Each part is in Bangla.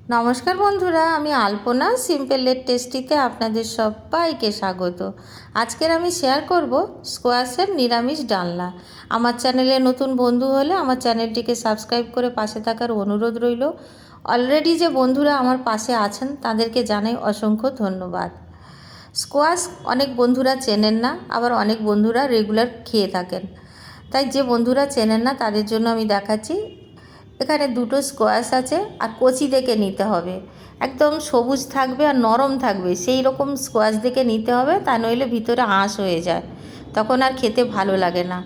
নমস্কার বন্ধুরা, আমি আলপনা সিম্পল এন্ড টেস্টিতে আপনাদের সবাইকে স্বাগত। আজকের আমি শেয়ার করব স্কোয়াশের নিরামিষ ডালনা। আমার চ্যানেলে নতুন বন্ধু হলে আমার চ্যানেলটিকে সাবস্ক্রাইব করে পাশে থাকার অনুরোধ রইল। অলরেডি যে বন্ধুরা আমার পাশে আছেন তাদেরকে জানাই অসংখ্য ধন্যবাদ। স্কোয়াশ অনেক বন্ধুরা চেনেন না, আবার অনেক বন্ধুরা রেগুলার খেয়ে থাকেন। তাই যে বন্ধুরা চেনেন না তাদের জন্য আমি দেখাচ্ছি। এখানে দুটো স্কোয়াশ আছে, আর কচি দেখে নিতে হবে, একদম সবুজ থাকবে আর নরম থাকবে সেই রকম স্কোয়াশ দেখে নিতে হবে, তা নইলে ভিতরে আঁশ হয়ে যায়, তখন আর খেতে ভালো লাগে না।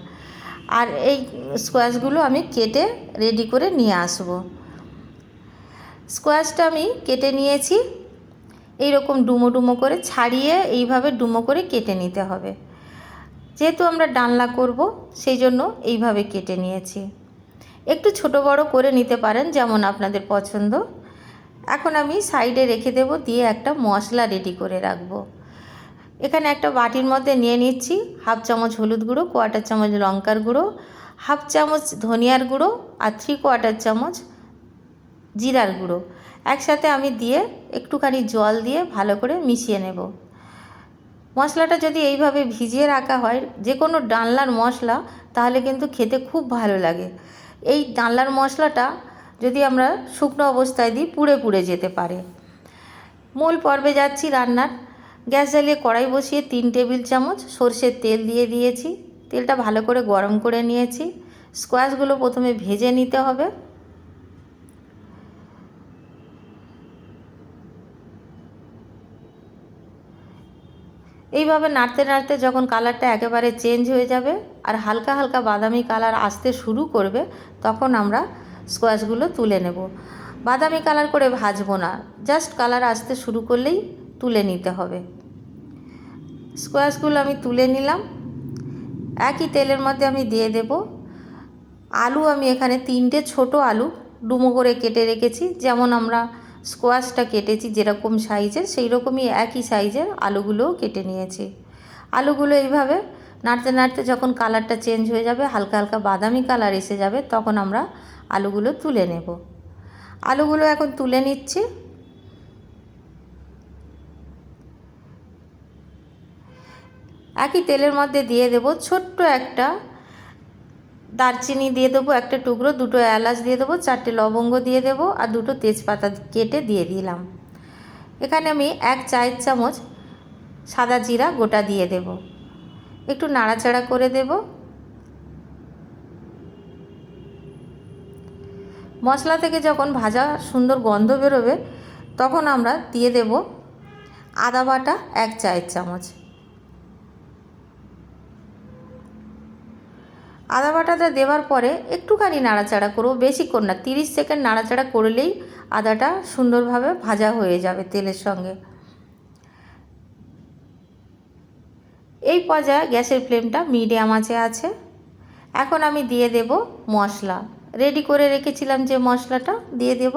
আর এই স্কোয়াশগুলো আমি কেটে রেডি করে নিয়ে আসব। স্কোয়াশটা আমি কেটে নিয়েছি, এই রকম ডুমো ডুমো করে ছাড়িয়ে এইভাবে ডুমো করে কেটে নিতে হবে। যেহেতু আমরা ডালনা করব সেই জন্য এইভাবে কেটে নিয়েছি। একটু ছোট বড় করে নিতে পারেন যেমন আপনাদের পছন্দ। এখন আমি সাইডে রেখে দেব, দিয়ে একটা মশলা রেডি করে রাখবো। এখানে একটা বাটির মধ্যে নিয়ে নিচ্ছি হাফ চামচ হলুদ গুঁড়ো, কোয়ার্টার চামচ লঙ্কার গুঁড়ো, হাফ চামচ ধনিয়ার গুঁড়ো আর 3/4 চামচ জিরার গুঁড়ো। একসাথে আমি দিয়ে একটুখানি জল দিয়ে ভালো করে মিশিয়ে নেব। মশলাটা যদি এইভাবে ভিজিয়ে রাখা হয়, যে কোনো ডালনার মশলা, তাহলে কিন্তু খেতে খুব ভালো লাগে। এই ডালনার মশলাটা যদি আমরা শুকনো অবস্থায় দিই পুড়ে পুড়ে যেতে পারে। মূল পর্বে যাচ্ছি রান্নার। গ্যাস জ্বালিয়ে কড়াই বসিয়ে 3 টেবিল চামচ সরষের তেল দিয়ে দিয়েছি। তেলটা ভালো করে গরম করে নিয়েছি। স্কোয়াশগুলো প্রথমে ভেজে নিতে হবে। এইভাবে নাড়তে নাড়তে যখন কালারটা একেবারে চেঞ্জ হয়ে যাবে আর হালকা হালকা বাদামি কালার আসতে শুরু করবে, তখন আমরা স্কোয়াশগুলো তুলে নেব। বাদামি কালার করে ভাজবো না, জাস্ট কালার আসতে শুরু করলেই তুলে নিতে হবে। স্কোয়াশগুলো আমি তুলে নিলাম। একই তেলের মধ্যে আমি দিয়ে দেব আলু। আমি এখানে 3টে ছোট আলু ডুমো করে কেটে রেখেছি। যেমন আমরা স্কোয়াশটা কেটেছি যেরকম সাইজের, সেই রকমই একই সাইজের আলুগুলোও কেটে নিয়েছি। আলুগুলো এইভাবে নাড়তে নাড়তে যখন কালারটা চেঞ্জ হয়ে যাবে, হালকা হালকা বাদামি কালার এসে যাবে, তখন আমরা আলুগুলো তুলে নেব। আলুগুলো এখন তুলে নিচ্ছি। একই তেলের মধ্যে দিয়ে দেব ছোট্ট একটা দারচিনি দিয়ে দেবো একটা টুকরো, 2টো এলাচ দিয়ে দেবো, 4টে লবঙ্গ দিয়ে দেবো আর 2টো তেজপাতা কেটে দিয়ে দিলাম। এখানে আমি 1 চায়ের চামচ সাদা জিরা গোটা দিয়ে দেব। একটু নাড়াচাড়া করে দেব। মশলা থেকে যখন ভাজা সুন্দর গন্ধ বেরোবে, তখন আমরা দিয়ে দেব আদা বাটা 1 চায়ের চামচ। আদা বাটাটা দেওয়ার পরে একটুখানি নাড়াচাড়া করব, বেশিক্ষণ না, 30 সেকেন্ড নাড়াচাড়া করলেই আদাটা সুন্দরভাবে ভাজা হয়ে যাবে তেলের সঙ্গে। এই পর্যায়ে গ্যাসের ফ্লেমটা মিডিয়াম আঁচে আছে। এখন আমি দিয়ে দেব মশলা, রেডি করে রেখেছিলাম যে মশলাটা দিয়ে দেব।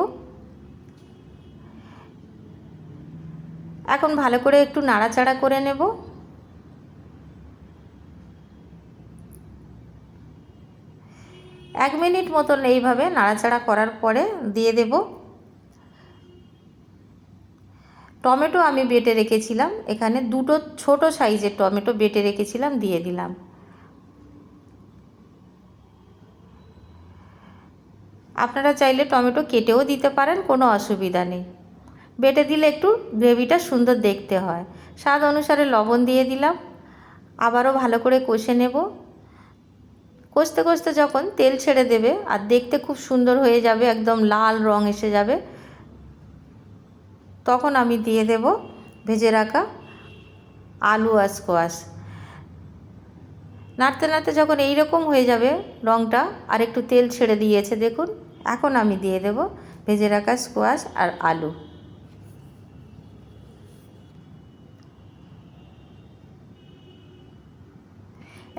এখন ভালো করে একটু নাড়াচাড়া করে নেব। এক মিনিট মতন এইভাবে নাড়াচাড়া করার পরে দিয়ে দেব টমেটো। আমি বেটে রেখেছিলাম, এখানে 2টো ছোট সাইজের টমেটো বেটে রেখেছিলাম, দিয়ে দিলাম। আপনারা চাইলে টমেটো কেটেও দিতে পারেন, কোনো অসুবিধা নেই। বেটে দিলে একটু গ্রেভিটা সুন্দর দেখতে হয়। স্বাদ অনুসারে লবণ দিয়ে দিলাম। আবারও ভালো করে কষে নেব। কষতে কষতে যখন তেল ছেড়ে দেবে আর দেখতে খুব সুন্দর হয়ে যাবে, একদম লাল রং এসে যাবে, তখন আমি দিয়ে দেব ভেজে রাখা আলু আর স্কোয়াশ। নাড়তে নাড়তে যখন এই রকম হয়ে যাবে রংটা, আর একটু তেল ছেড়ে দিয়েছে দেখুন, এখন আমি দিয়ে দেব ভেজে রাখা স্কোয়াশ আর আলু।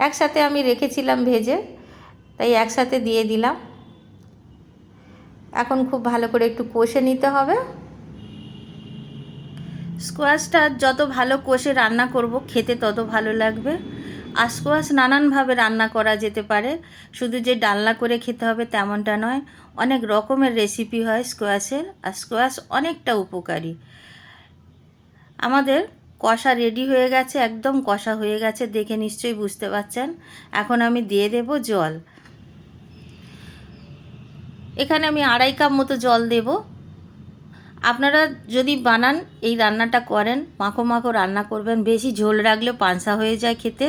একসাথে আমি রেখেছিলাম ভেজে, তাই একসাথে দিয়ে দিলাম। এখন খুব ভালো করে একটু কষে নিতে হবে। স্কোয়াশটা যত ভালো কষে রান্না করব খেতে তত ভালো লাগবে। স্কোয়াশ নানানভাবে রান্না করা যেতে পারে, শুধু যে ডালনা করে খেতে হবে তেমনটা নয়, অনেক রকমের রেসিপি হয় স্কোয়াশের, আর স্কোয়াশ অনেকটা উপকারী। আমাদের কষা রেডি হয়ে গেছে, একদম কষা হয়ে গেছে, দেখে নিশ্চয়ই বুঝতে পারছেন। এখন আমি দিয়ে দেব জল। এখানে আমি 2.5 কাপ মতো জল দেব। আপনারা যদি বানান এই রান্নাটা করেন, মাখো মাখো রান্না করবেন, বেশি ঝোল রাখলে পানসা হয়ে যায়, খেতে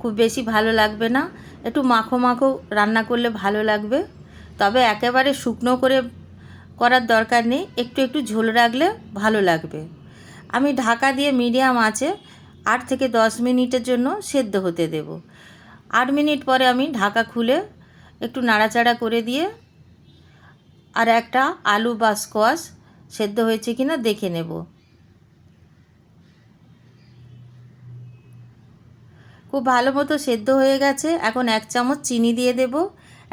খুব বেশি ভালো লাগবে না। একটু মাখো মাখো রান্না করলে ভালো লাগবে, তবে একেবারে শুকনো করে করার দরকার নেই, একটু একটু ঝোল রাখলে ভালো লাগবে। আমি ঢাকা দিয়ে মিডিয়াম আঁচে 8 থেকে 10 মিনিটের জন্য সেদ্ধ হতে দেব। 8 মিনিট পরে আমি ঢাকা খুলে একটু নাড়াচাড়া করে দিয়ে আর একটা আলু বা স্কোয়াশ সেদ্ধ হয়েছে কিনা দেখে নেব। খুব ভালো মতো সেদ্ধ হয়ে গেছে। এখন 1 চামচ চিনি দিয়ে দেব।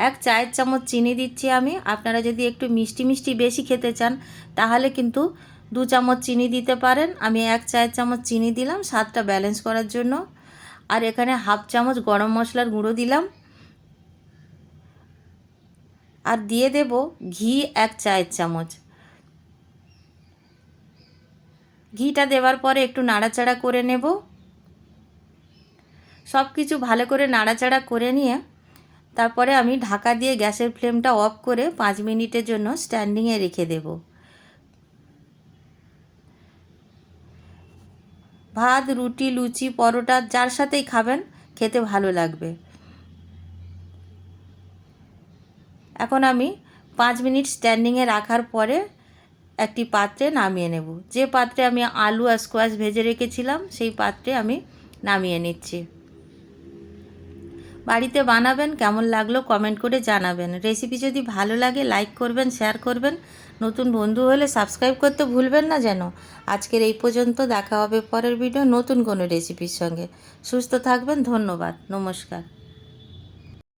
1 চায়ের চামচ চিনি দিচ্ছি আমি। আপনারা যদি একটু মিষ্টি মিষ্টি বেশি খেতে চান তাহলে কিন্তু 2 চামচ চিনি দিতে পারেন। আমি 1 চায়ের চামচ চিনি দিলাম স্বাদটা ব্যালেন্স করার জন্য। আর এখানে 1/2 চামচ গরম মশলার গুঁড়ো দিলাম। আর দিয়ে দেব ঘি 1 চায়ের চামচ। ঘিটা দেওয়ার পরে একটু নাড়াচাড়া করে নেব। সব কিছু ভালো করে নাড়াচাড়া করে নিয়ে তারপরে আমি ঢাকা দিয়ে গ্যাসের ফ্লেমটা অফ করে 5 মিনিটের জন্য স্ট্যান্ডিংয়ে রেখে দেব। ভাত, রুটি, লুচি, পরোটা যার সাথেই খাবেন খেতে ভালো লাগবে। এখন আমি 5 মিনিট স্ট্যান্ডিংয়ে রাখার পরে একটি পাত্রে নামিয়ে নেব। যে পাত্রে আমি আলু আর স্কোয়াশ ভেজে রেখেছিলাম সেই পাত্রে আমি নামিয়ে নিচ্ছি। বাড়িতে বানাবেন, কেমন লাগলো কমেন্ট করে জানাবেন। রেসিপি যদি ভালো লাগে লাইক করবেন, শেয়ার করবেন, নতুন বন্ধু হলে সাবস্ক্রাইব করতে ভুলবেন না যেন। আজকের এই পর্যন্ত, দেখা হবে পরের ভিডিও নতুন কোনো রেসিপির সঙ্গে। সুস্থ থাকবেন, ধন্যবাদ, নমস্কার।